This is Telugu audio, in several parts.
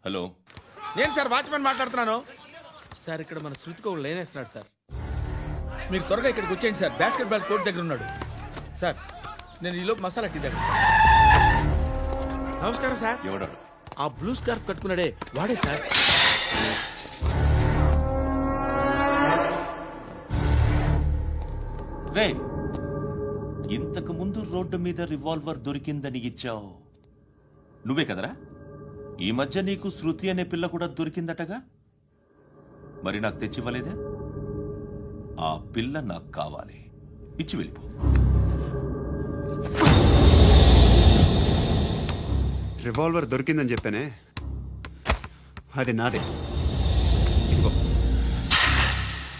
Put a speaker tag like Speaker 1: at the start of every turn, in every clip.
Speaker 1: హలో,
Speaker 2: నేను సార్ వాచ్మెన్ మాట్లాడుతున్నాను. సార్ ఇక్కడ మన శృతికో లేనేస్తున్నాడు సార్. మీరు త్వరగా ఇక్కడికి వచ్చేయండి సార్. బాస్కెట్ బాల్ కోర్ట్ దగ్గర ఉన్నాడు సార్. నేను ఈలోపు మసాలా టీ దగ్గర. నమస్కారం సార్.
Speaker 1: ఎవడు?
Speaker 2: ఆ బ్లూ స్కార్ఫ్ కట్టుకున్నాడే వాడే సార్.
Speaker 1: రే, ఇంతకు ముందు రోడ్డు మీద రివాల్వర్ దొరికిందని ఇచ్చావు నువ్వే కదరా? ఈ మధ్య నీకు శృతి అనే పిల్ల కూడా దొరికిందటగా, మరి నాకు తెచ్చివ్వలేదే? ఆ పిల్ల నాకు కావాలి, ఇచ్చి వెళ్ళిపో.
Speaker 3: రివాల్వర్ దొరికిందని చెప్పానే, అది నాదే.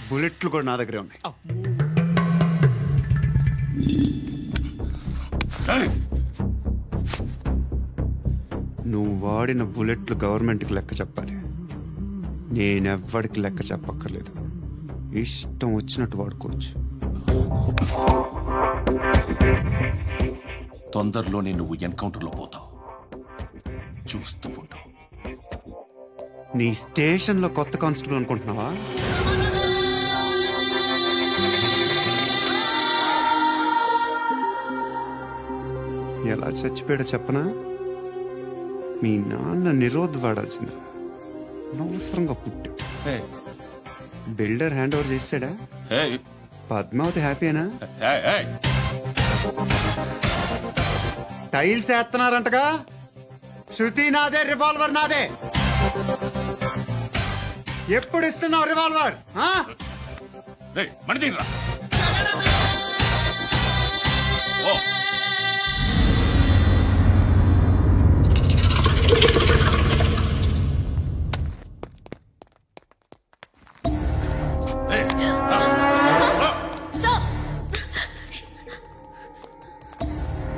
Speaker 3: బుల్లెట్లు కూడా నా దగ్గరే ఉన్నాయి. నువ్వు వాడిన బుల్లెట్లు గవర్నమెంట్కి లెక్క చెప్పాలి. నేనెవ్వడికి లెక్క చెప్పక్కర్లేదు. ఇష్టం వచ్చినట్టు వాడుకోవచ్చు.
Speaker 1: తొందరలోనే నువ్వు ఎన్కౌంటర్లో పోతావు, చూస్తూ ఉంటావు.
Speaker 3: నీ స్టేషన్లో కొత్త కానిస్టేబుల్ అనుకుంటున్నావా? ఎలా చచ్చిపోయాడో చెప్పనా? మీ నాన్న నిరోధ్ వాడాల్సింది. అనవసరంగా పుట్టావు. బిల్డర్ హ్యాండ్ ఓవర్ చేసాడా? పద్మావతి హ్యాపీనా? టైల్స్ వేస్తున్నారంటగా. శృతి నాదే, రివాల్వర్ నాదే. ఎప్పుడు ఇస్తున్నావు రివాల్వర్?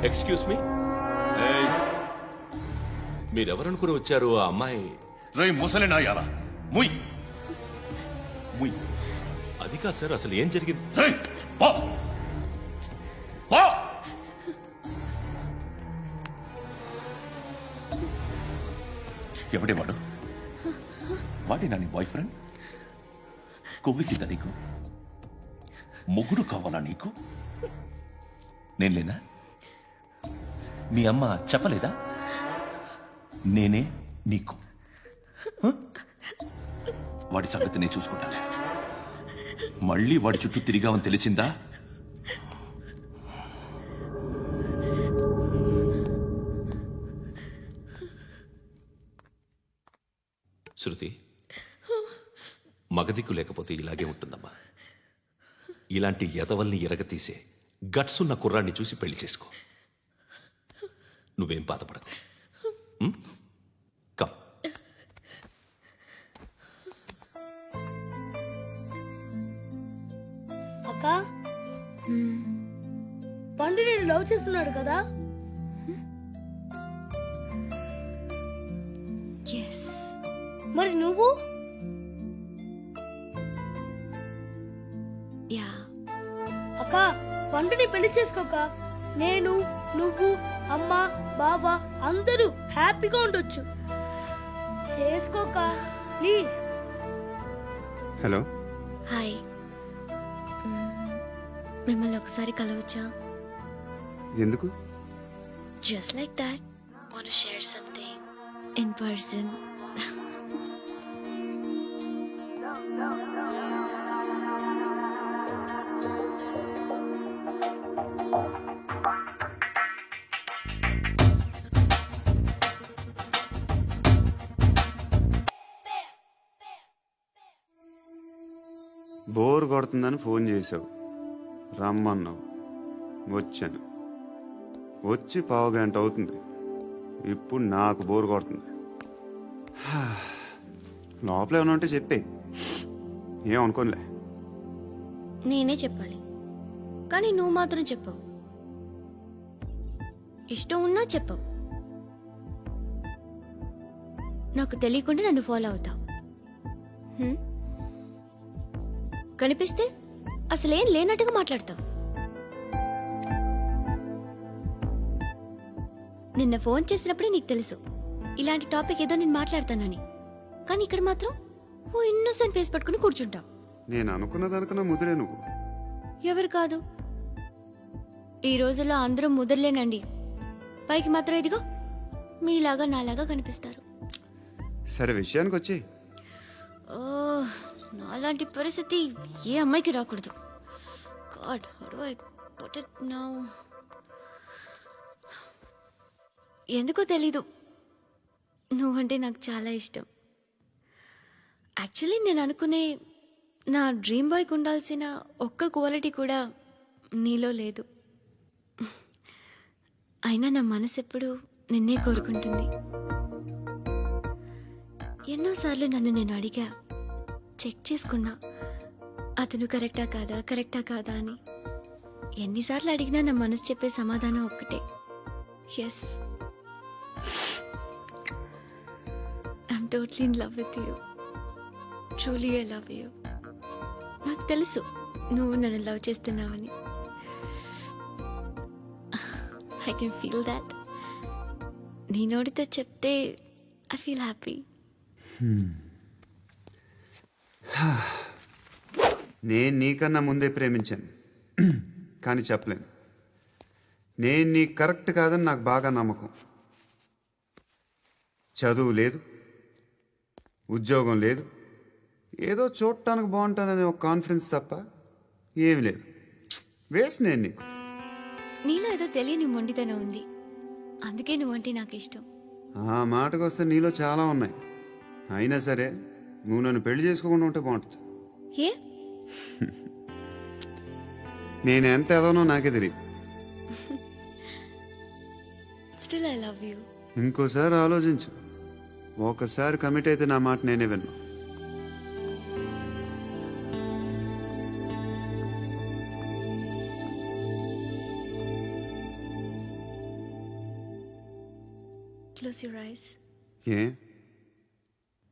Speaker 4: ఎక్స్క్యూజ్ మీ, మీరెవరనుకుని వచ్చారు? ఆ అమ్మాయి
Speaker 1: రేయ్ ముసలినా యారా, ముయ్ ముయ్.
Speaker 4: అది కాదు సార్, అసలు ఏం జరిగింది?
Speaker 1: రేయ్ పో పో. ఎవడేవాడు? వాడేనా నీ బాయ్ ఫ్రెండ్? కొవ్వెక్కిందా నీకు? మొగుడు కావాలా నీకు? నేను లేనా? మీ అమ్మ చెప్పలేదా? నేనే నీకు. వాడి సంగతి నేను చూసుకుంటానే. మళ్ళీ వాడి చుట్టూ తిరిగావని తెలిసిందా?
Speaker 4: శృతి, మగదిక్కు లేకపోతే ఇలాగే ఉంటుందమ్మా. ఇలాంటి ఎదవల్ని ఎరగతీసే గట్స్ ఉన్న కుర్రాన్ని చూసి పెళ్లి చేసుకో. నువ్వేం బాధపడకు. కమ్.
Speaker 5: అక్క, పండు నేను లవ్ చేస్తున్నాడు కదా? మరి నువ్వు? అక్క, పండుని పెళ్లి చేసుకోక నేను, నువ్వు, అమ్మ, బావ అందరూ హ్యాపీగా ఉండొచ్చు. చేసుకోక ప్లీజ్.
Speaker 3: హలో.
Speaker 6: హాయ్, మిమ్మల్ని ఒకసారి కలవచ్చా?
Speaker 3: ఎందుకు?
Speaker 6: Just like that. Want to share something in person.
Speaker 3: Bore కొడుతుందని ఫోన్ చేసావు, రమ్మన్నావు, వచ్చాను. వచ్చి పావు గంట అవుతుంది. ఇప్పుడు నాకు బోర్ కొడుతుంది. లోపల ఏమైనా ఉంటే చెప్పే, ఏమనుకోనిలే.
Speaker 6: నేనే చెప్పాలి, కానీ నువ్వు మాత్రం చెప్పవు. ఇష్టం ఉన్నా చెప్పవు. నాకు తెలియకుండా నన్ను ఫాలో అవుతావు. కనిపిస్తే అసలేం లేనట్టుగా మాట్లాడతావు. నిన్న ఫోన్ చేసినప్పుడే నీకు తెలుసు ఇలాంటి టాపిక్ ఏదో నేను మాట్లాడతానని, కానీ ఇక్కడ మాత్రం ఓ ఇన్నోసెంట్ ఫేస్ పట్టుకుని కూర్చుంటావు.
Speaker 3: నేను అనుకున్నదానికన్నా ముదిరే నువ్వు.
Speaker 6: ఎవరు కాదు, ఈ రోజుల్లో అందరూ ముదర్లేనండి. పైకి మాత్రం ఇదిగో మీలాగా నాలాగా కనిపిస్తారు.
Speaker 3: సరే విషయానికి వచ్చి.
Speaker 6: నాలాంటి పరిస్థితి ఏ అమ్మాయికి రాకూడదు. God, how do I put it now? ఎందుకో తెలీదు, నువ్వంటే నాకు చాలా ఇష్టం. యాక్చువల్లీ నేను అనుకునే నా డ్రీమ్ బాయ్కి ఉండాల్సిన ఒక్క క్వాలిటీ కూడా నీలో లేదు. అయినా నా మనసు ఎప్పుడు నిన్నే కోరుకుంటుంది. ఎన్నోసార్లు నన్ను నేను అడిగా, చెక్ చేసుకున్నా అతను కరెక్టా కాదా అని. ఎన్నిసార్లు అడిగినా నా మనసు చెప్పే సమాధానం ఒక్కటే, yes, I'm totally in love with you. Truly I love you. నాకు తెలుసు నువ్వు నన్ను లవ్ చేస్తున్నావని. I can feel that. నీ నోటితో చెప్తే ఐ ఫీల్ హ్యాపీ.
Speaker 3: నేను నీకన్నా ముందే ప్రేమించాను, కానీ చెప్పలేను. నేను నీకు కరెక్ట్ కాదని నాకు బాగా నమ్మకం. చదువు లేదు, ఉద్యోగం లేదు, ఏదో చూడటానికి బాగుంటాననే ఒక కాన్ఫిడెన్స్ తప్ప ఏమి లేదు. వేస్ట్ నేను నీకు.
Speaker 6: నీలో ఏదో తెలియని మొండితనం ఉంది, అందుకే నువ్వంటే నాకు ఇష్టం.
Speaker 3: ఆ మాటకు వస్తే నీలో చాలా ఉన్నాయి. అయినా సరే నువ్వు నన్ను పెళ్లి చేసుకోకుండా ఉంటే బాగుంటుంది.
Speaker 6: ఏ?
Speaker 3: నేను ఎంత ఎదవనో నాకే తెలియదు.
Speaker 6: Still I love you.
Speaker 3: ఇంకోసారి ఆలోచించు. ఒకసారి కమిట్ అయితే నా మాట నేనే విన్నా.
Speaker 6: Close your eyes.
Speaker 3: A?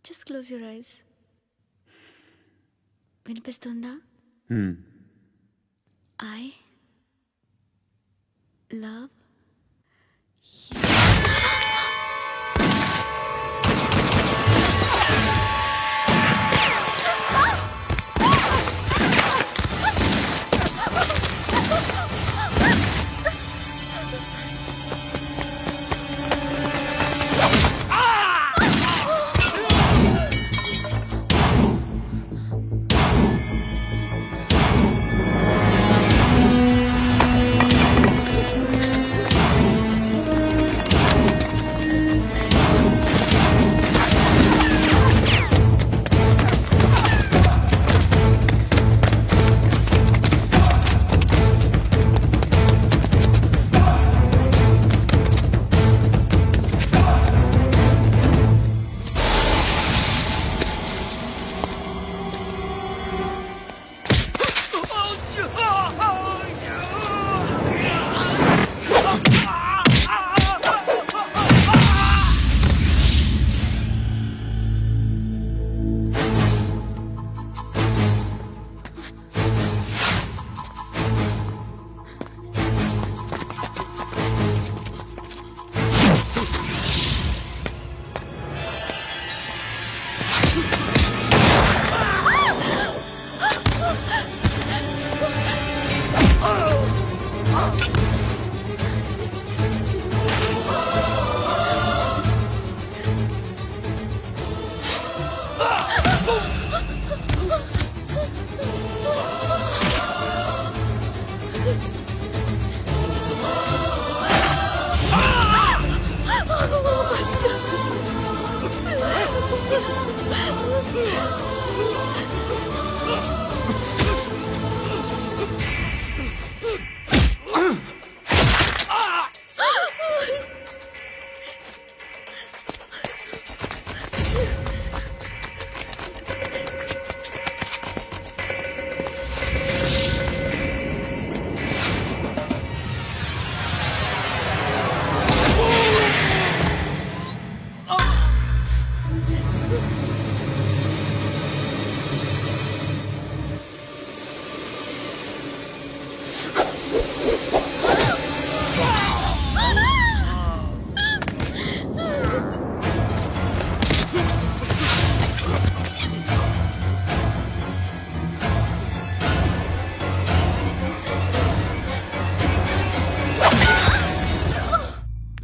Speaker 6: Just close your eyes. వినిపిస్తుందా? I love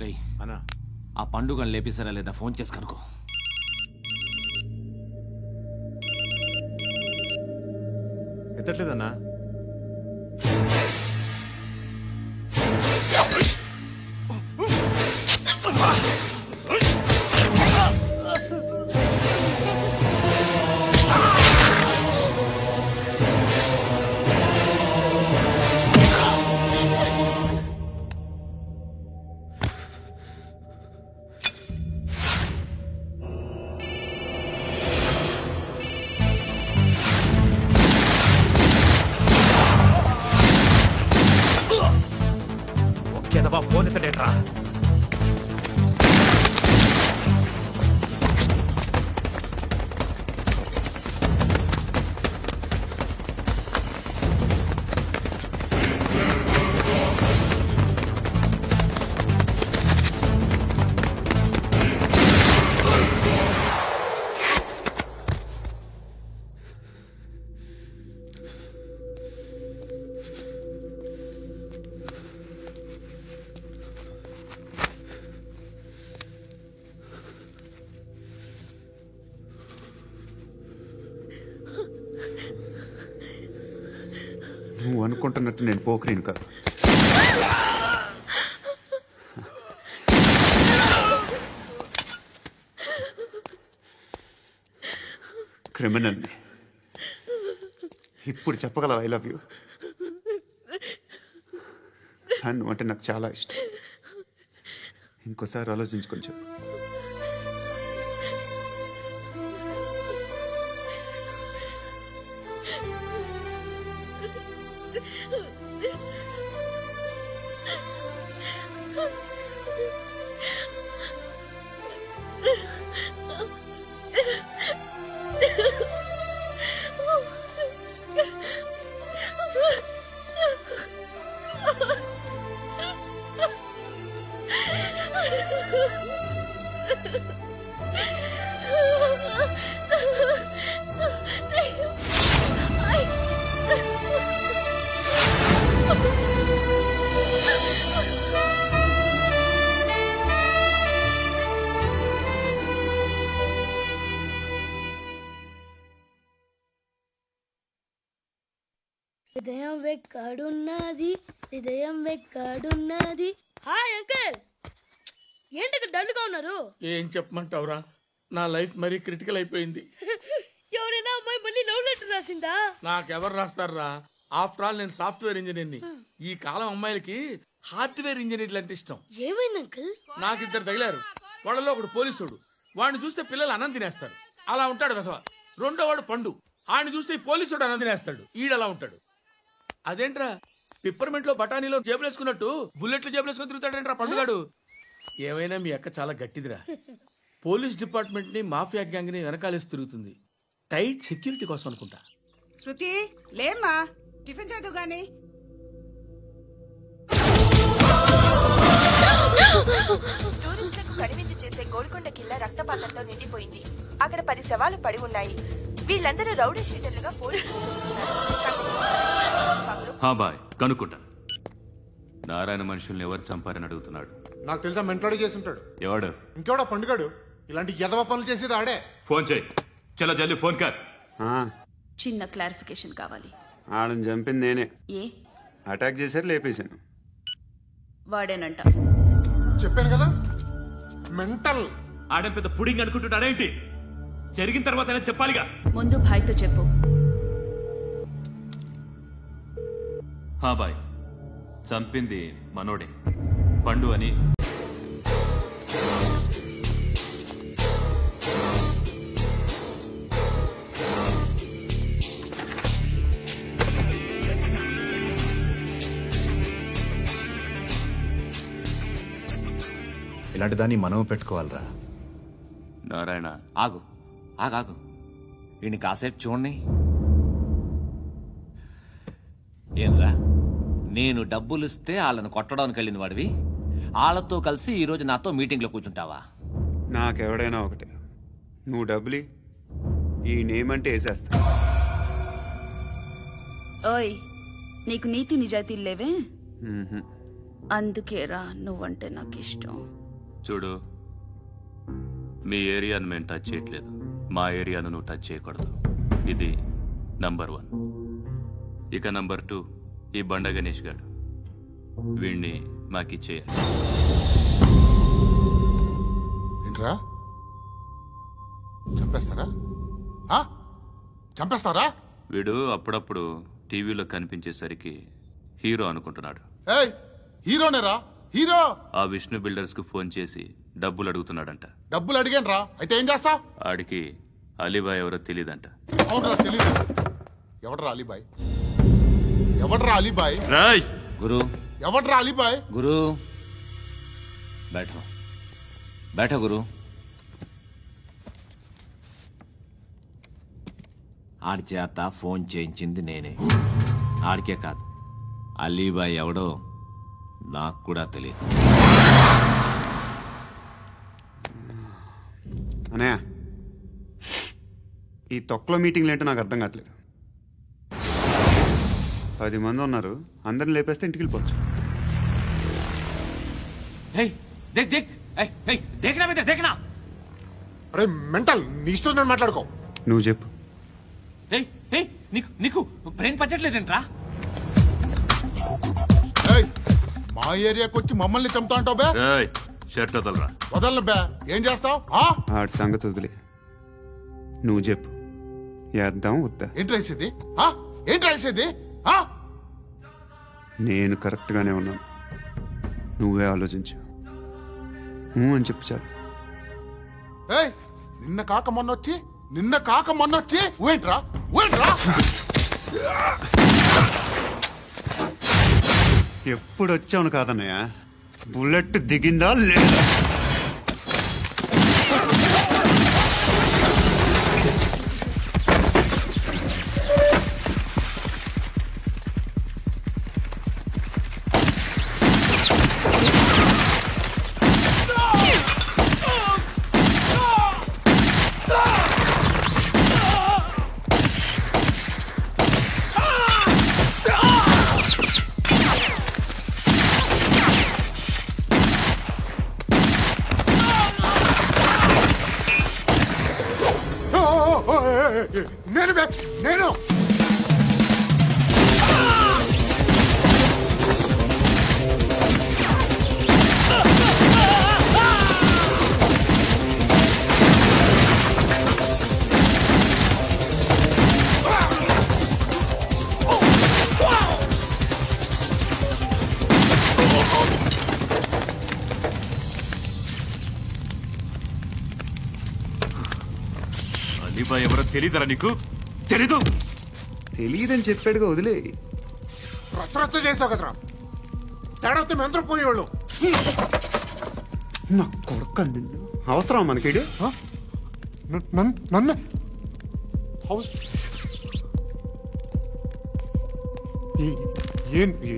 Speaker 7: రేయ్
Speaker 2: అన్నా
Speaker 7: ఆ పండుగను లేపేసారా లేదా ఫోన్ చేసి కనుకో.
Speaker 2: ఎత్తట్లేదన్నా.
Speaker 7: ఫోన్ ఎత్తడేట్రా.
Speaker 3: నువ్వు అనుకుంటున్నట్టు నేను పోకరీని కాదు. క్రిమినల్ని. ఇప్పుడు చెప్పగలవు ఐ లవ్ యూ. నువ్వు అంటే నాకు చాలా ఇష్టం. ఇంకోసారి ఆలోచించుకొని చెప్పు.
Speaker 5: హృదయం వెక్కడున్నది, హృదయం వెక్కడున్నది. హాయ్ అంకుల్, ఏంటి డల్గా ఉన్నారు?
Speaker 2: ఏం చెప్పమంటావురా, నా లైఫ్ మరీ క్రిటికల్ అయిపోయింది.
Speaker 5: ఎవరైనా అమ్మాయి మళ్ళీ లవ్ లెటర్ రాసిందా?
Speaker 2: నాకెవరు రాస్తారా? ఆఫ్టర్ ఆల్ నేను సాఫ్ట్వేర్ ఇంజనీర్ని. ఈ కాలం అమ్మాయిలకి హార్డ్వేర్ ఇంజనీర్లు అంటే ఇష్టం.
Speaker 5: ఏమైంది అంకుల్?
Speaker 2: నాకు ఇద్దరు తగిలారు. వాళ్ళలో ఒకడు పోలీసుడు. వాడిని చూస్తే పిల్లలు అన్నం తినేస్తారు, అలా ఉంటాడు వెధవ. రెండో వాడు పండు. ఆడిని చూస్తే పోలీసుడు అన్నం తినేస్తాడు, ఈడలా ఉంటాడు. అదేంట్రా పిప్పర్మెంట్ లో బఠానీలో జేబులు వేసుకున్నట్టు బుల్లెట్లు జేబులు వేసుకుని తిరుగుతాడేంట్రా పండుగాడు. ఏమైనా మీ అక్క చాలా గట్టిదిరా. పోలీస్ డిపార్ట్మెంట్ ని మాఫియా గ్యాంగ్ ని వెనకాలేసి తిరుగుతుంది. టైట్ సెక్యూరిటీ కోసం అనుకుంటా.
Speaker 8: శృతి లేమ్మా, టిఫిన్ చేదు గాని.
Speaker 9: టూరిస్టులకు కనువిందు చేసే గోల్కొండ కిల్లా రక్తపాతంతో నిండిపోయింది. అక్కడ 10 శవాలు పడి ఉన్నాయి. వీళ్ళందరూ రౌడీ షీటర్లుగా పోలీసులు
Speaker 10: బాయ్ కనుక్కుంటా. నారాయణ మనుషుల్ని ఎవరు చంపారని అడుగుతున్నాడు.
Speaker 11: నాకు తెలుసా, మెంటోడు చేసి ఉంటాడు.
Speaker 10: ఎవడు?
Speaker 11: ఇంకెవడో పండుగాడు. ఇలాంటి ఎదవ పనులు చేసేది ఆడే.
Speaker 10: ఫోన్ చేయి. చలో జల్దీ ఫోన్ కర్.
Speaker 12: చిన్న క్లారిఫికేషన్ కావాలి.
Speaker 3: ఆడని చంపింది నేనే.
Speaker 12: ఏ
Speaker 3: అటాక్ చేశారు, లేపేశాను.
Speaker 12: వాడేనంట.
Speaker 11: చెప్పాను కదా, మెంటల్.
Speaker 10: ఆడే పెద్ద పుడింగ్ అనుకుంటున్నాడేంటి? జరిగిన తర్వాత చెప్పాలిగా.
Speaker 12: ముందు భాయ్తో చెప్పు.
Speaker 10: బాయ్, చంపింది మనోడే, పండు అని.
Speaker 13: ఇలాంటి దాన్ని మనం పెట్టుకోవాలరా.
Speaker 7: నారాయణ ఆగు ఆగాగు, ఈయన కాసేపు చూడండి. ఏంరా, నేను డబ్బులు ఇస్తే వాళ్ళని కొట్టడానికి వెళ్ళిన వాడివి, వాళ్ళతో కలిసి ఈరోజు నాతో మీటింగ్లో కూర్చుంటావా?
Speaker 3: నాకెవడైనా ఒకటే. నువ్వు డబ్బులి, ఈ నేమ్ అంటే వేసేస్తా.
Speaker 12: ఓయ్, నీకు నీతి నిజాయితీలు లేవే? అందుకేరా నువ్వంటే నాకు ఇష్టం.
Speaker 10: చూడు, మీ ఏరియాను మేము టచ్ చేయట్లేదు, మా ఏరియాను నువ్వు టచ్ చేయకూడదు. ఇది నంబర్ 1. ఇక నంబర్ 2, ఈ బండ గణేష్ గారు, వీణ్ణి మాకిచ్చేయాలి.
Speaker 11: ఏంట్రా, చంపేస్తారా? చంపేస్తారా?
Speaker 10: వీడు అప్పుడప్పుడు టీవీలో కనిపించేసరికి హీరో అనుకుంటున్నాడు.
Speaker 11: ఏయ్, హీరోనేరా, హీరో.
Speaker 10: ఆ విష్ణు బిల్డర్స్ కు ఫోన్ చేసి డబ్బులు అడుగుతున్నాడంట.
Speaker 11: డబ్బులు అడిగాను రా, అయితే ఏం చేస్తా?
Speaker 10: ఆడికి అలీబాయ్ ఎవరో తెలియదంట.
Speaker 11: అవునరా, తెలీదు. ఎవడ్రా అలీబాయ్? ఎవడ్రా అలీబాయ్?
Speaker 7: రాయ్ గురు.
Speaker 11: ఎవడ్రా అలీబాయ్?
Speaker 7: గురు బైఠో, బైఠో గురు. ఆడి చేత ఫోన్ చేయించింది నేనే. ఆడికే కాదు, అలీబాయ్ ఎవడో నాకు కూడా తెలియదు.
Speaker 3: అనయ్య, ఈ తొక్కలో మీటింగ్లు ఏంటో నాకు అర్థం కావట్లేదు. 10 మంది ఉన్నారు, అందరిని లేపేస్తే ఇంటికి వెళ్ళిపోవచ్చు.
Speaker 11: అరే మెంటల్, నీ ఇష్టం నేను మాట్లాడుకో.
Speaker 3: నువ్వు చెప్పు.
Speaker 7: నీకు బ్రెయిన్ పచ్చట్లేదంట్రా?
Speaker 11: మా ఏరియాకి వచ్చి మమ్మల్ని చంపుతా అంటావు బే?
Speaker 10: షర్ట్ వదలరా.
Speaker 11: వదలను బే. ఏం చేస్తావు?
Speaker 3: ఆడి సంగతి వదిలే, నువ్వు చెప్పు. వేద్దాం వద్దా?
Speaker 11: ఏంటి రాసేది? ఏంటి రాసేది?
Speaker 3: నేను కరెక్ట్గానే ఉన్నాను, నువ్వే ఆలోచించు. అని చెప్పు చాలు.
Speaker 11: నిన్న కాక మొన్నొచ్చి ఊయంట్రా.
Speaker 3: ఎప్పుడు వచ్చావును కాదన్నయ్య, బుల్లెట్ దిగిందా లేదా?
Speaker 11: నేను
Speaker 10: అలీబాయ్ ఎవరో తెలీదరా నీకు? తెలీదు?
Speaker 3: తెలీదని చెప్పాడుగా, వదిలే.
Speaker 11: రచ్చ చేసావు కదరా, తేడా వస్తే మెంతరం పోయేవాళ్ళు.
Speaker 3: నా కొడుకు నిన్ను అవసరం మనకి.
Speaker 11: నన్ను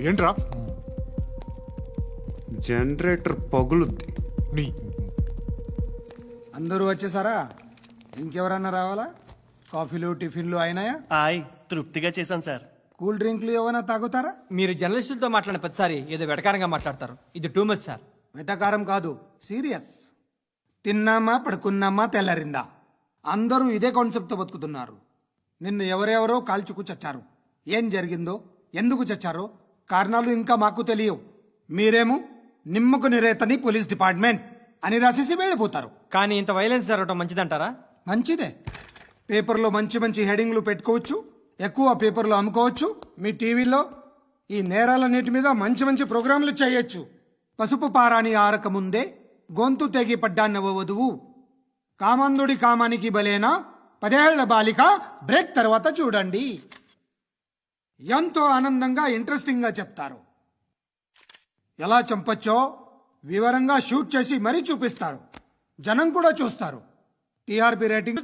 Speaker 11: ఏంట్రా?
Speaker 3: జనరేటర్ పగులుద్ది.
Speaker 14: అందరూ వచ్చేసారా? ఇంకెవరన్నా రావాలా? కాఫీలు టిఫిన్లు అయినాయా?
Speaker 15: తృప్తిగా చేశాను సార్.
Speaker 14: కూల్ డ్రింక్లు ఏమైనా తాగుతారా?
Speaker 16: మీరు జర్నలిస్టులతో మాట్లాడిన ప్రతిసారి ఏదో వెటకారంగా మాట్లాడతారు. ఇది టూ మచ్ సార్.
Speaker 14: వెటకారం కాదు, సీరియస్. తిన్నామా పడుకున్నామా తెల్లరిందా, అందరూ ఇదే కాన్సెప్ట్తో బతుకుతున్నారు. నిన్ను ఎవరెవరో కాల్చుకు చచ్చారు. ఏం జరిగిందో, ఎందుకు చచ్చారో కారణాలు ఇంకా మాకు తెలియవు. మీరేమో నిమ్మకు నిరేతని పోలీస్ డిపార్ట్మెంట్ అని రాసేసి వెళ్ళిపోతారు.
Speaker 16: కానీ ఇంత వైలెన్స్ జరగడం మంచిదంటారా?
Speaker 14: మంచిదే. పేపర్లో మంచి మంచి హెడింగ్లు పెట్టుకోవచ్చు, ఎక్కువ పేపర్లు అమ్ముకోవచ్చు. మీ టీవీలో ఈ నేరాలన్నిటి మీద మంచి మంచి ప్రోగ్రాంలు చేయొచ్చు. పసుపు పారాని ఆరక ముందే గొంతు తెగి పడ్డాన్నవ వధువు, కామందుడి కామానికి బలేనా 10 ఏళ్ల బాలిక బ్రేక్ తర్వాత చూడండి. ఎంతో ఆనందంగా ఇంట్రెస్టింగ్ గా చెప్తారు. ఎలా చంపచ్చో వివరంగా షూట్ చేసి మరీ చూపిస్తారు. జనం కూడా చూస్తారు. టీఆర్పీ రేటింగ్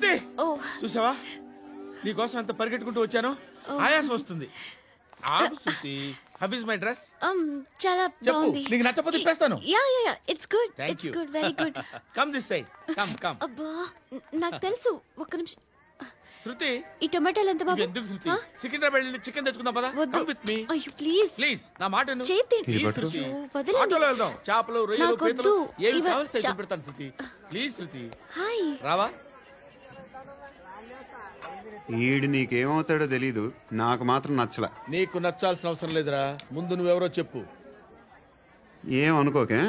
Speaker 2: చూసావా? నీకోసం ఎంత పరిగెట్టుకుంటూ వచ్చాను, ఆయాసం వస్తుంది. ఆగు Shruti. How is my dress?
Speaker 6: చాలా బాగుంది.
Speaker 2: నీకు నచ్చకపోతే తిప్పేస్తాను.
Speaker 6: Yeah it's good. It's good, very good.
Speaker 2: Come this side. Come.
Speaker 6: అబ్బా, నాకు తెలుసు. ఒక్క నిమిషం.
Speaker 2: శృతి
Speaker 6: ఈ టొమాటోలు ఎంత బాబు?
Speaker 2: ఎందుకు శృతి? సికింద్రాబాద్ వెళ్ళి చికెన్ తెచ్చుకుందాం పదా.
Speaker 6: వద్దు.
Speaker 2: విత్ మీ
Speaker 6: అయ్యో ప్లీజ్
Speaker 2: ప్లీజ్ నా మాట విను.
Speaker 6: చేతి
Speaker 2: ప్లీజ్ శృతి.
Speaker 6: వదలండి.
Speaker 2: ఆటోలో వెళ్దాం. చేపలు, రొయ్యలు,
Speaker 6: నాకొద్దు.
Speaker 2: పీతలు ఏమి
Speaker 6: ఇవ-
Speaker 2: కావాల్సి తెచ్చి పెడతాను శృతి. Please Shruti.
Speaker 6: హాయ్.
Speaker 2: రావా?
Speaker 3: ఈడు నీకేమవుతాడో తెలీదు, నాకు మాత్రం నచ్చలా.
Speaker 2: నీకు నచ్చాల్సిన అవసరం లేదురా, ముందు నువ్వెవరో చెప్పు.
Speaker 3: ఏమనుకోకే.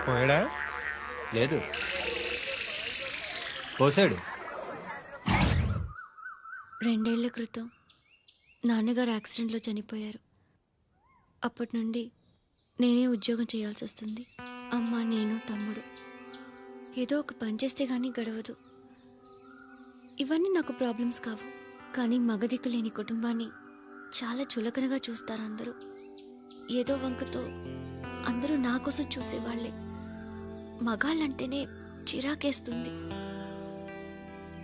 Speaker 13: పోయాడా? లేదు, పోసాడు.
Speaker 6: 2 ఏళ్ల క్రితం నాన్నగారు యాక్సిడెంట్లో చనిపోయారు. అప్పటి నుండి నేనే ఉద్యోగం చేయాల్సి వస్తుంది. అమ్మ, నేను, తమ్ముడు ఏదో ఒక పని చేస్తే గానీ గడవదు. ఇవన్నీ నాకు ప్రాబ్లమ్స్ కావు, కానీ మగదిక్కు లేని కుటుంబాన్ని చాలా చులకనగా చూస్తారు అందరూ. ఏదో వంకతో అందరూ నా కోసం చూసేవాళ్లే. మగాళ్ళంటేనే చిరాకేస్తుంది.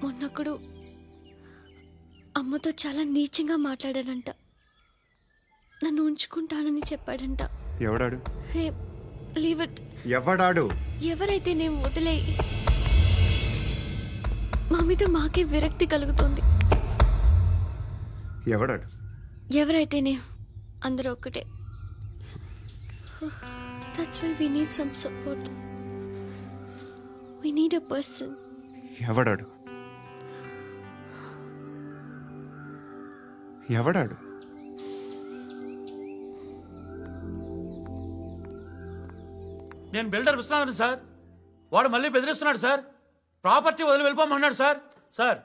Speaker 6: మొన్నప్పుడు అమ్మతో చాలా నీచంగా మాట్లాడాడంట. నన్ను ఉంచుకుంటానని చెప్పాడంట.
Speaker 3: ఎవడాడు?
Speaker 6: హే, లీవ్ ఇట్.
Speaker 3: ఎవడాడు?
Speaker 6: ఎవరైతే నేను వదిలే. మా మీద మాకే విరక్తి కలుగుతుంది.
Speaker 3: ఎవడాడు?
Speaker 6: ఎవరైతేనే అందరూ ఒక్కటే. That's why we need some support. We need a person.
Speaker 3: ఎవడాడు? ఎవడాడు?
Speaker 17: నేను బిల్డర్ విశ్వనాథన్ సార్. వాడు మళ్ళీ బెదిరిస్తున్నాడు సార్. ప్రాపర్టీ వదిలి వెళ్ళిపోమన్నాడు సార్. సార్,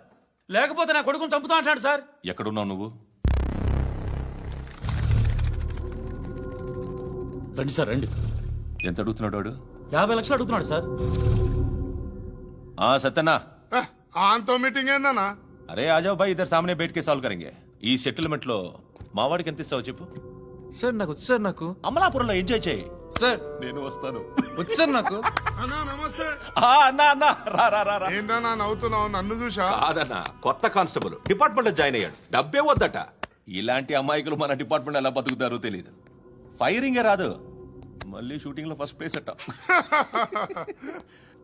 Speaker 17: లేకపోతే నా కొడుకుని చంపుతా అంటున్నాడు సార్.
Speaker 1: ఎక్కడున్నావు నువ్వు?
Speaker 17: రండి సార్, రండి.
Speaker 1: ఎంత అడుగుతున్నాడు వాడు?
Speaker 17: 50 లక్షలు అడుగుతున్నాడు సార్.
Speaker 1: సత్యన్నా,
Speaker 11: ఆంతో మీటింగ్ ఏందన్నా?
Speaker 1: అరే ఆజావ్ భాయ్, ఇద్దరు సామనే బయటకే సాల్వ్ కరెంగే. ఈ సెటిల్మెంట్ లో మావాడికి ఎంత ఇస్తావు చెప్పు.
Speaker 17: సార్ నాకు వచ్చు సార్. నాకు
Speaker 1: అమలాపురంలో ఎంజాయ్ చేయి
Speaker 17: సార్.
Speaker 1: నేను వస్తాను.
Speaker 17: వచ్చు సార్ నాకు.
Speaker 11: అన్నా నమస్తే.
Speaker 1: అన్నా అన్నా, రా రా రా.
Speaker 11: ఏందన్నా నవ్వుతున్నావు? నన్ను చూసా?
Speaker 4: కాదన్నా, కొత్త కానిస్టేబుల్ డిపార్ట్మెంట్ లో జాయిన్ అయ్యాడు. డబ్బే వద్దట.
Speaker 1: ఇలాంటి అమాయకులు మన డిపార్ట్మెంట్ ఎలా బతుకుతారో తెలియదు. ఫైరింగే రాదు, మళ్ళీ షూటింగ్ లో ఫస్ట్ ప్లేస్ అట్ట.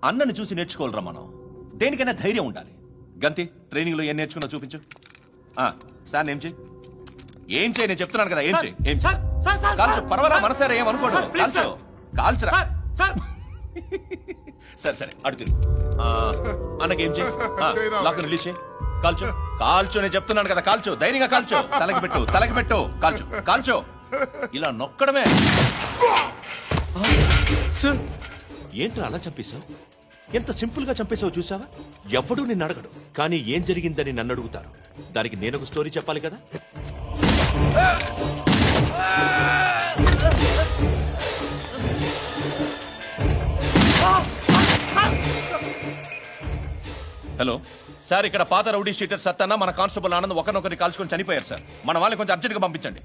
Speaker 1: అన్నని చూసి నేర్చుకోవాలరా మనం. దేనికైనా ధైర్యం ఉండాలి. గంతి, ట్రైనింగ్ లో ఏం నేర్చుకున్నా చూపించు. సార్ ఏం చేయి, ఏం చేయి, నేను చెప్తున్నాను కదా. ఏం చేయి, ఏం కాల్చు. పర్వాలా, మనసారా ఏం అనుకోడు. కాల్చు, కాల్చురా. సరే సరే, అడుగుతుంది. అన్నకేం చేయి, లాక్ రిలీజ్ చేయి. కాల్చు, కాల్చు, నేను చెప్తున్నాను కదా. కాల్చు, ధైర్యంగా కాల్చు. తలకి పెట్టు, తలకి పెట్టు. కాల్చు, కాల్చు. ఇలా నొక్కడమే.
Speaker 4: ఏంట్రా అలా చంపేశావు? ఎంత సింపుల్ గా చంపేశావు చూసావా? ఎవడూ నిన్ను అడగడు, కానీ ఏం జరిగిందని నన్ను అడుగుతారు. దానికి నేను ఒక స్టోరీ చెప్పాలి కదా.
Speaker 1: హలో సార్, ఇక్కడ పాత రౌడీ షీటర్ సత్తన్న, మన కానిస్టేబుల్ ఆనంద్ ఒకరినొకరిని కాల్చుకొని చనిపోయారు సార్. మన వాళ్ళని కొంచెం అర్జెంట్ గా పంపించండి.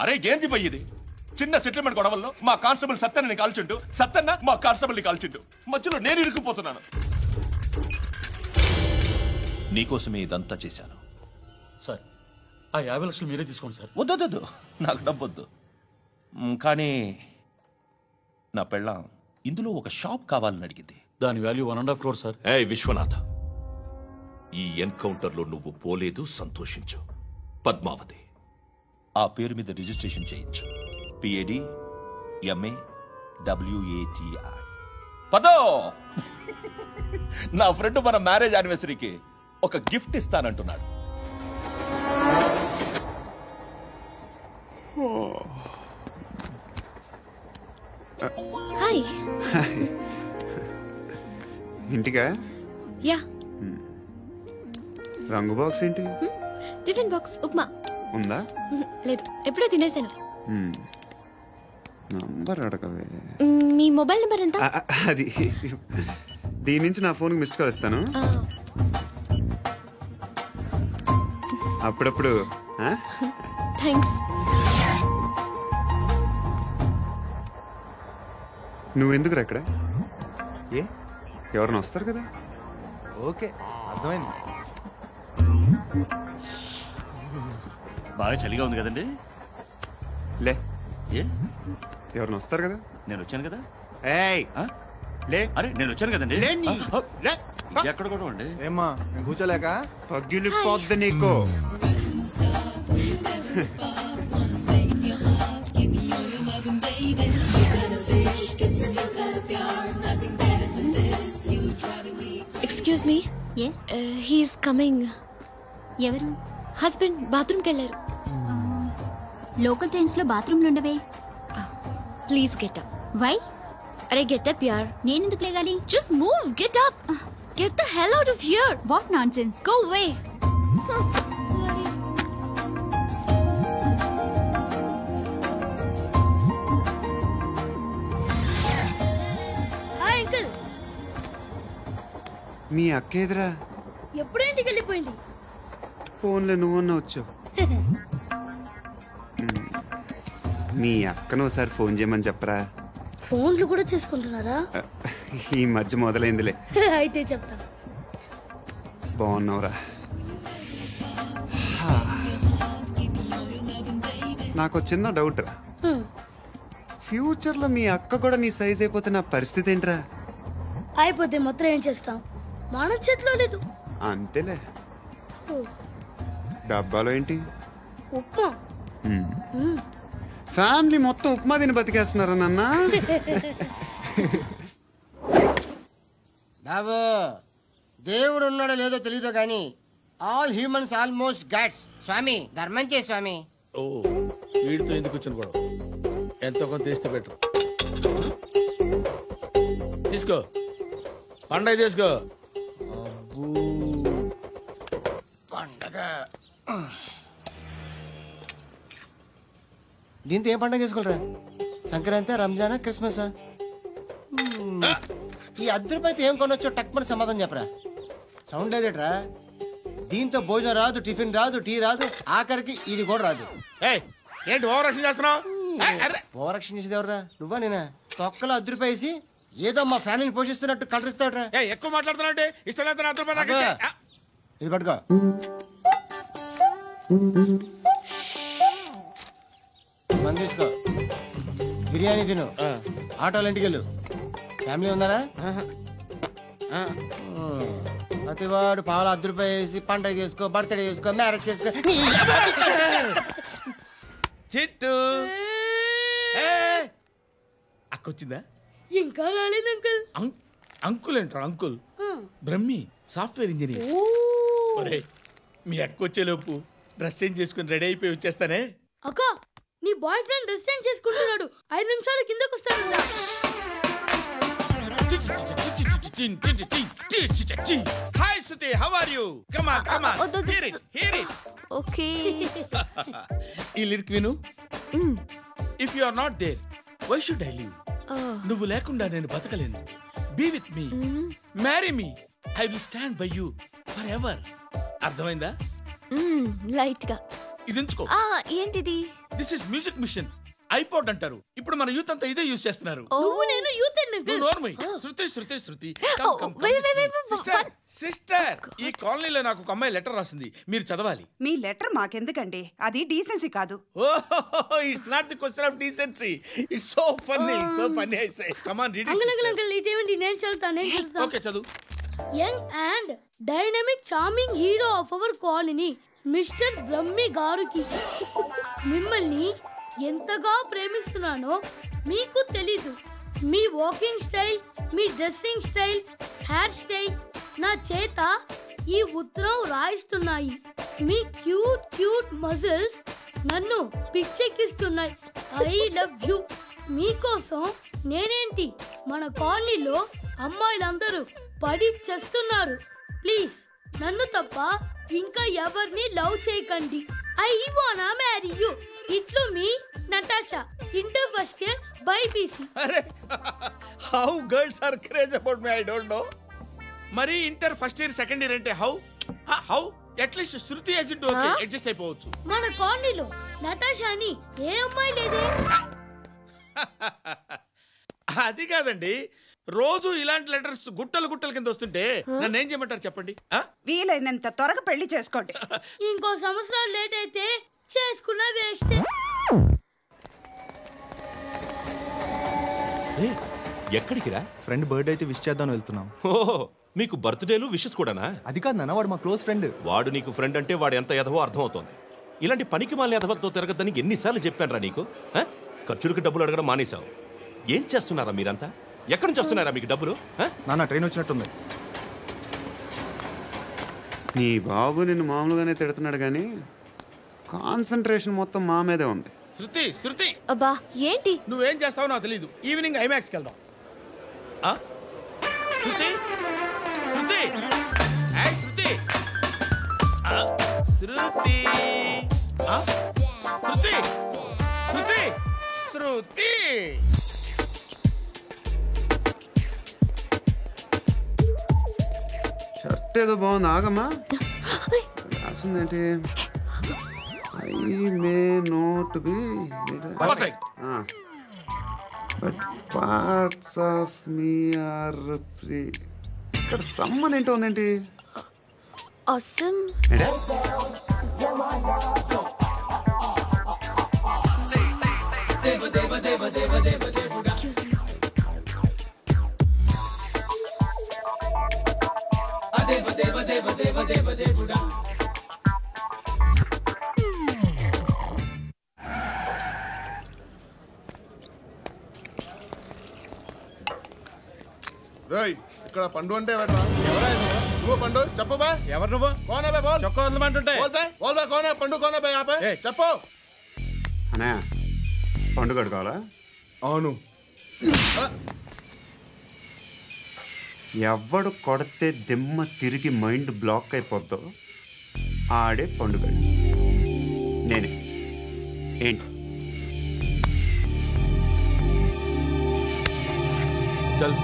Speaker 1: అరే ఏంది పోయి ఇది? చిన్న సెటిల్మెంట్ గొడవల్లో మా కానిస్టేబుల్ సత్తన్నని కాల్చుంటూ, సత్తన్న మా కానిస్టేబుల్ ని కాల్చుంటూ, మధ్యలో నేను ఇరుక్కుపోతున్నాను. నీకోసమే ఇదంతా చేశాను
Speaker 17: సార్. ఆ 50 లక్షలు మీరే తీసుకోండి సార్.
Speaker 1: వద్దొద్దు, నాకు డబ్బొద్దు. కానీ నా పెళ్ళాం ఇందులో ఒక షాప్ కావాలని అడిగింది.
Speaker 17: దాని వాల్యూ 1.5 crore సార్.
Speaker 4: ఏ విశ్వనాథ, ఈ ఎన్కౌంటర్ లో నువ్వు పోలేదు, సంతోషించు. పద్మావతి
Speaker 1: ఆ పేరు మీద రిజిస్ట్రేషన్ చేయించు. PAD MA WATI. పదో, నా ఫ్రెండ్ మన మ్యారేజ్ యానివర్సరీకి ఒక గిఫ్ట్ ఇస్తానంటున్నాడు.
Speaker 6: హాయ్.
Speaker 3: ఇంటికా?
Speaker 6: యా.
Speaker 3: రంగు బాక్స్ ఏంటి?
Speaker 6: టిఫిన్ బాక్స్ ఉప్మా
Speaker 3: ఉందా?
Speaker 6: లేదు, ఎప్పుడో తినేసాను.
Speaker 3: నంబర్ అడగవే.
Speaker 6: మీ మొబైల్ నెంబర్ ఎంత?
Speaker 3: అది దీని నుంచి నా ఫోన్కి మిస్డ్ కాల్ ఇస్తాను. అప్పుడప్పుడు.
Speaker 6: థ్యాంక్స్.
Speaker 3: నువ్వెందుకురా ఇక్కడ? ఏ ఎవరైనా వస్తారు కదా.
Speaker 13: ఓకే, అర్థమైంది.
Speaker 15: బాగా చలిగా ఉంది కదండి.
Speaker 3: లే
Speaker 1: ఏ
Speaker 3: ఎవరిని వస్తారు కదా
Speaker 1: నేను వచ్చాను కదా.
Speaker 3: ఏయ్ లే.
Speaker 1: అరే నేను వచ్చాను కదండి.
Speaker 3: లే
Speaker 1: ఎక్కడ కూడా ఉండి
Speaker 13: ఏమ్మా నేను కూర్చోలేక
Speaker 3: తగ్గిలిపోద్ది నీకు.
Speaker 6: Excuse me. He's coming.
Speaker 18: ఎవరు?
Speaker 6: హస్బెండ్ బాత్రూమ్కి వెళ్ళారు.
Speaker 18: లోకల్ ట్రైన్స్ లో బాత్రూమ్లు ఉండవే.
Speaker 6: Please get up.
Speaker 18: వై?
Speaker 6: అరే గెట్ అప్ యార్.
Speaker 18: నేనెందుకు లేగాలి?
Speaker 6: Just move. Get up. Get the hell out of here.
Speaker 18: What nonsense.
Speaker 6: Go away.
Speaker 5: Hi uncle.
Speaker 3: మీ అక్క ఎదురా
Speaker 5: ఎప్పుడు ఇంటికి వెళ్ళిపోయింది?
Speaker 3: ఫోన్లో నువ్వన్నా వచ్చావు. మీ అక్కను ఒకసారి ఫోన్ చేయమని చెప్పరా.
Speaker 5: ఫోన్లు కూడా చేసుకుంటున్నారా?
Speaker 3: ఈ మధ్య మొదలైందిలే.
Speaker 5: అయితే చెప్తా.
Speaker 3: బాగున్నావురా. నాకు చిన్న డౌట్ రా. ఫ్యూచర్ లో మీ అక్క కూడా నీ సైజ్ అయిపోతే నా పరిస్థితి ఏంట్రా?
Speaker 5: అయిపోతే మొత్తం ఏం చేస్తాం? మన చేతిలో లేదు.
Speaker 3: అంతేలే. డబ్బాలో ఏంటి?
Speaker 5: ఉప్మా.
Speaker 3: ఫ్యామిలీ మొత్తం ఉప్మా తిని బతికేస్తున్నారా నాన్న?
Speaker 19: బాబు దేవుడు ఉన్నాడో లేదో తెలియదు కానీ ఆల్ హ్యూమన్స్ ఆల్మోస్ట్ గాడ్స్. స్వామి ధర్మం చే స్వామి.
Speaker 2: ఓ వీడితో ఎందుకు వచ్చిన గొడవ? ఎంతో కొంత తీస్తే పెట్టు. తీసుకో పండగ తీసుకో.
Speaker 19: పండగ దీంతో ఏం పండగ చేసుకోరా? సంక్రాంతి, రంజానా, క్రిస్మస్? ఈ ₹10 ఏం కొనొచ్చో టక్మని సమాధానం చెప్పరా. సౌండ్ లేదేట్రా? దీంతో భోజనం రాదు, టిఫిన్ రాదు, టీ రాదు, ఆఖరికి ఇది కూడా రాదు.
Speaker 2: ఏంటి ఓవర్ రక్షణ చేస్తున్నావు?
Speaker 19: ఓవర్ రక్షణ చేసేది ఎవరా? నువ్వా నేనా? తొక్కలో ₹10 వేసి ఏదో మా ఫ్యామిలీని పోషిస్తున్నట్టు కలరిస్తాడ్రా.
Speaker 2: ఎక్కువ మాట్లాడుతున్నా అంటే ఇష్టం లేదు.
Speaker 19: ఇది పట్టుకో. మంది తీసుకో. బిర్యానీ తిను. ఆటోలు ఇంటికి వెళ్ళు. ఫ్యామిలీ ఉన్నారా? ప్రతివాడు పావులు ₹10 వేసి పండగ చేసుకో, బర్త్డే చేసుకో, మ్యారేజ్ చేసుకో.
Speaker 2: చిట్టు అక్కొచ్చిందా?
Speaker 5: ఇంకా రాలేదు అంకుల్.
Speaker 2: అంకుల్ ఏంట్రా అంకుల్? Brahmi software engineer. ఒరే మీ అక్కొచ్చేలోపు డ్రెస్ చేంజ్ చేసుకుని రెడీ అయిపోయి వచ్చేస్తానే.
Speaker 5: అక్క నీ బాయ్ ఫ్రెండ్ డ్రెస్ చేంజ్ చేసుకుంటున్నాడు. 5 నిమిషాలు కిందకు వస్తాడు.
Speaker 2: Hi Shruti, how are you? Come on come on. Hear it.
Speaker 6: Okay.
Speaker 2: ఈ లిరిక్ విను. If you are not there why should I live? నువ్వు లేకుండా నేను బతకలేను. Be with me, marry me, I will stand by you for ever. అర్థమైందా?
Speaker 6: లైట్ గా
Speaker 2: ఇది ఉంచుకో.
Speaker 6: ఏంటిది?
Speaker 2: This is music machine. IPod అంటారు. ఇప్పుడు మన యూత్ అంతా ఇదే యూజ్ చేస్తున్నారు.
Speaker 5: నువ్వు నేను యూత్
Speaker 2: శృతి
Speaker 8: సిస్టర్
Speaker 2: సిస్టర్ ఈ కాలనీలో నాకు ఒక అమ్మాయి లెటర్ రాసింది. మీరు చదవాలి.
Speaker 8: మీ లెటర్ మాకెందుకండి? అది డీసెన్సీ కాదు.
Speaker 2: It's not the question of decency. It's so funny I say. Come on read
Speaker 5: it. Uncle ఇదేంటి? నేను చదువుతాను.
Speaker 2: ఓకే చదువు.
Speaker 5: Young and dynamic charming hero of our colony mister Brahmi గారికి మిమ్మల్ని ఎంతగా ప్రేమిస్తున్నానో మీకు తెలీదు. మీ వాకింగ్ స్టైల్, మీ డ్రెస్సింగ్ స్టైల్, హెయిర్ స్టైల్ నా చేత ఈ ఉత్తరం రాయిస్తున్నాయి. మీ క్యూట్ మజిల్స్ నన్ను పిచ్చెక్కిస్తున్నాయి. I love you. మీకోసం నేనేంటి మన కాలనీలో అమ్మాయిలందరూ పడి చేస్తున్నారు. ప్లీజ్ నన్ను తప్ప ఇంకా ఎవరిని లవ్ చేయకండి. ఐ వానా మ్యారీ యూ. ఇట్లు మీ Natasha, inter first year BiPC.
Speaker 2: అరే how girls are craze about me I don't know. మరి inter first year second year అంటే how at least Shruti agent okay adjust అయిపోవచ్చు.
Speaker 5: మన కాలనీలో నటాషా అని ఏ అమ్మాయి లేదే.
Speaker 2: అది కాదండి, రోజు ఇలాంటి లెటర్స్ గుట్టలు కింద వస్తుంటే నన్ను ఏం చేయమంటారు చెప్పండి?
Speaker 8: వీలైనంత త్వరగా పెళ్లి చేసుకోండి.
Speaker 5: ఇంకో సంవత్సరాలు లేట్ అయితే చేసుకున్న వేస్ట్.
Speaker 4: ఎక్కడికిరా?
Speaker 13: ఫ్రెండ్ బర్త్డే అయితే విష్ చేద్దాం వెళ్తున్నాం.
Speaker 4: ఓహో, మీకు బర్త్డేలు విషెస్ కూడానా?
Speaker 13: అది కాదు నాన్న, వాడు మా క్లోజ్ ఫ్రెండ్.
Speaker 4: వాడు నీకు ఫ్రెండ్ అంటే వాడు ఎంత ఎదవో అర్థమవుతోంది. ఇలాంటి పనికి మాలిన ఎదవలతో తిరగద్దని ఎన్నిసార్లు చెప్పానురా నీకు? ఖర్చులకు డబ్బులు అడగడం మానేశావు. ఏం చేస్తున్నారా మీరంతా? ఎక్కడి నుంచి వస్తున్నారా మీకు డబ్బులు?
Speaker 13: నాన్న ట్రైన్ వచ్చినట్టుంది.
Speaker 3: నీ బాబు నిన్ను మామూలుగానే తిడుతున్నాడు కానీ కాన్సన్ట్రేషన్ మొత్తం మా మీదే ఉంది.
Speaker 2: శృతి శృతి
Speaker 6: అబ్బా ఏంటి?
Speaker 2: నువ్వేం చేస్తావో నాకు తెలీదు. ఈవినింగ్ ఐమాక్స్కి వెళ్దాం. శృతి శృతి శృతి శృతి శృతి శృతి శృతి
Speaker 3: షర్ట్ ఏదో బాగుంది, ఆగమ్మా. రాసిందేంటి? I may not be but parts of me are free. ఇక్కడ సమ్మన్ ఏంటో ఉందేంటి?
Speaker 6: awesome.
Speaker 20: రేయ్, ఇక్కడ పండు అంటే ఎవరా? నువ్వు పండు చెప్పు బా.
Speaker 17: ఎవరు నువ్వు?
Speaker 20: కోనే బే బోల్.
Speaker 17: చొక్కా వదలమంటుంటే
Speaker 20: బోల్ బే కోనే పండు కోనే బే ఆపే చెప్పు.
Speaker 3: అనే పండుగ కావాలా?
Speaker 20: అవును.
Speaker 3: ఎవడు కొడితే దిమ్మ తిరిగి మైండ్ బ్లాక్ అయిపోద్దో ఆడే పండుగ. నేనే. ఏంటి?
Speaker 20: చల్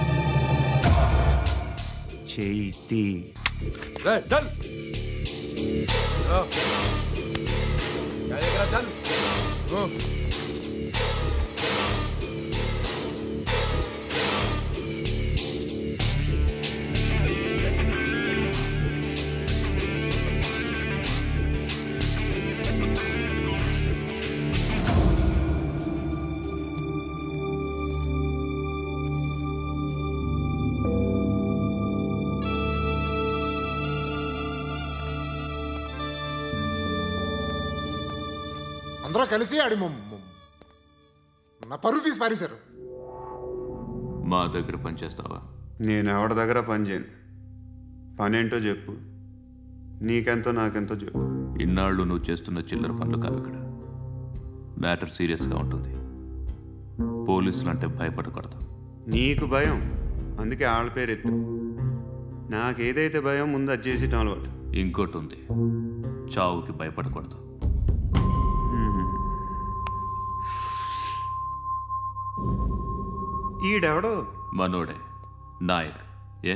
Speaker 3: చేతి
Speaker 20: చల్ చల్.
Speaker 11: అందరూ కలిసి ఆడి నా పరువు తీసి పారేశారు.
Speaker 10: మా దగ్గర పని చేస్తావా?
Speaker 3: నేను ఎవరి దగ్గర పని చేయను. పనేంటో చెప్పు. నీకెంతో నాకెంతో చెప్పు.
Speaker 10: ఇన్నాళ్ళు నువ్వు చేస్తున్న చిల్లర పనులు కావు ఇక్కడ. మ్యాటర్ సీరియస్గా ఉంటుంది. పోలీసులు అంటే భయపడకూడదు.
Speaker 3: నీకు భయం, అందుకే ఆళ్ళ పేరు ఎత్తు. నాకేదైతే భయం ముందు అది చేసేటం అలవాటు.
Speaker 10: ఇంకోటి ఉంది, చావుకి భయపడకూడదు.
Speaker 3: ఈడెవడో
Speaker 10: మనోడే నాయక్. ఏ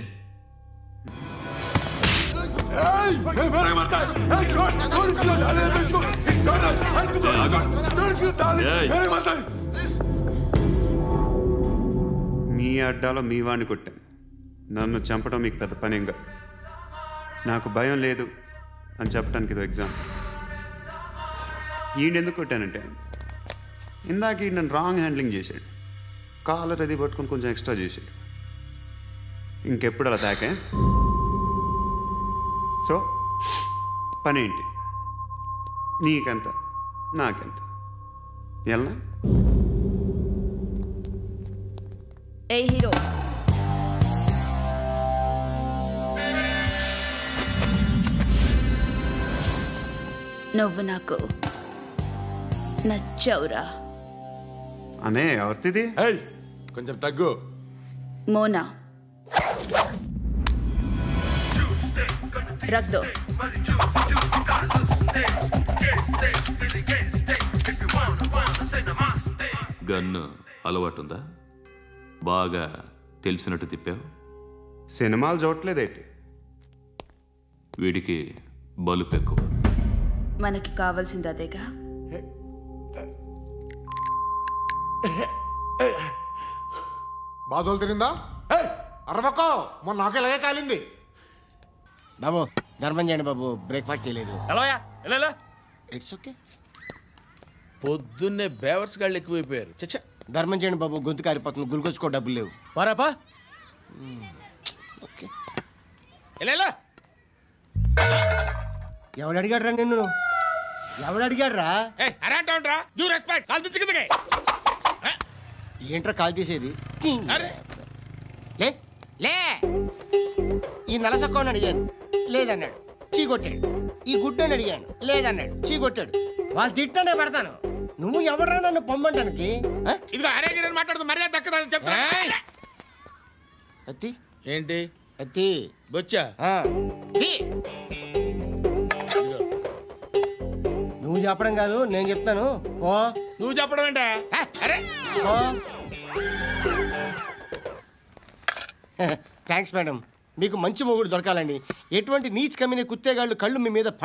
Speaker 3: మీ అడ్డాలో మీ వాడిని కొట్టాను. నన్ను చంపడం మీకు పెద్ద పనేం కాదు. నాకు భయం లేదు అని చెప్పడానికి ఇది ఎగ్జాంపుల్. ఈయనెందుకు కొట్టానంటే ఇందాక ఈ నన్ను రాంగ్ హ్యాండ్లింగ్ చేశాడు. కాలర్ అది పట్టుకొని కొంచెం ఎక్స్ట్రా చేశాడు. ఇంకెప్పుడు అలా తాకే. సో పనేంటి? నీకెంత నాకెంత ఎలా?
Speaker 12: ఏ హీరో, నువ్వు నాకు నచ్చావురా.
Speaker 3: అనే ఎవరిది?
Speaker 20: కొంచెం తగ్గు.
Speaker 12: మోనా రక్ దో.
Speaker 10: గన్ను అలవాటుందా? బాగా తెలిసినట్టు తిప్పావు.
Speaker 3: సినిమాలు చూడట్లేదేంటి?
Speaker 10: వీడికి బలుపు ఎక్కువ.
Speaker 12: మనకి కావాల్సింది అదేగా.
Speaker 11: బాధలు తిరిందా? అరవకో, మొన్న నాకు ఇలాగే కాలింది.
Speaker 19: బాబు ధర్మం చేయండి బాబు, బ్రేక్ఫాస్ట్ చేయలేదు.
Speaker 2: It's okay. పొద్దున్నే బేవర్స్ గాళ్ళు ఎక్కువైపోయారు. చచ్చా
Speaker 19: ధర్మం చేయండి బాబు, గొంతు కారిపోతుంది, గురికొచ్చుకో డబ్బులు లేవు.
Speaker 2: పారాపా
Speaker 19: ఓకే. ఎవడు అడిగాడు రా నిన్ను? ఎవడు అడిగాడు రా? ఏంట్రా కాల్ తీసేది? లే లే. ఈ నలసక్కని అడిగాను, లేదన్నాడు, చీ కొట్టాడు. ఈ గుడ్డని అడిగాను, లేదన్నాడు, చీ కొట్టాడు. వాళ్ళు తిట్టానే పడతాను. నువ్వు ఎవడరా నన్ను పొమ్మంటానికి? అత్తి
Speaker 2: ఏంటి?
Speaker 19: అత్తి
Speaker 2: బొచ్చా?
Speaker 19: నువ్వు చెప్పడం కాదు, నేను చెప్తాను. ఓ
Speaker 2: నువ్వు చెప్పడం ఏంటా? అరే
Speaker 19: థ్యాంక్స్ మేడం. మీకు మంచి మొగుడు దొరకాలండి. ఎటువంటి నీచ్ కమ్మిన కుత్తేగాళ్ళు కళ్ళు మీ మీద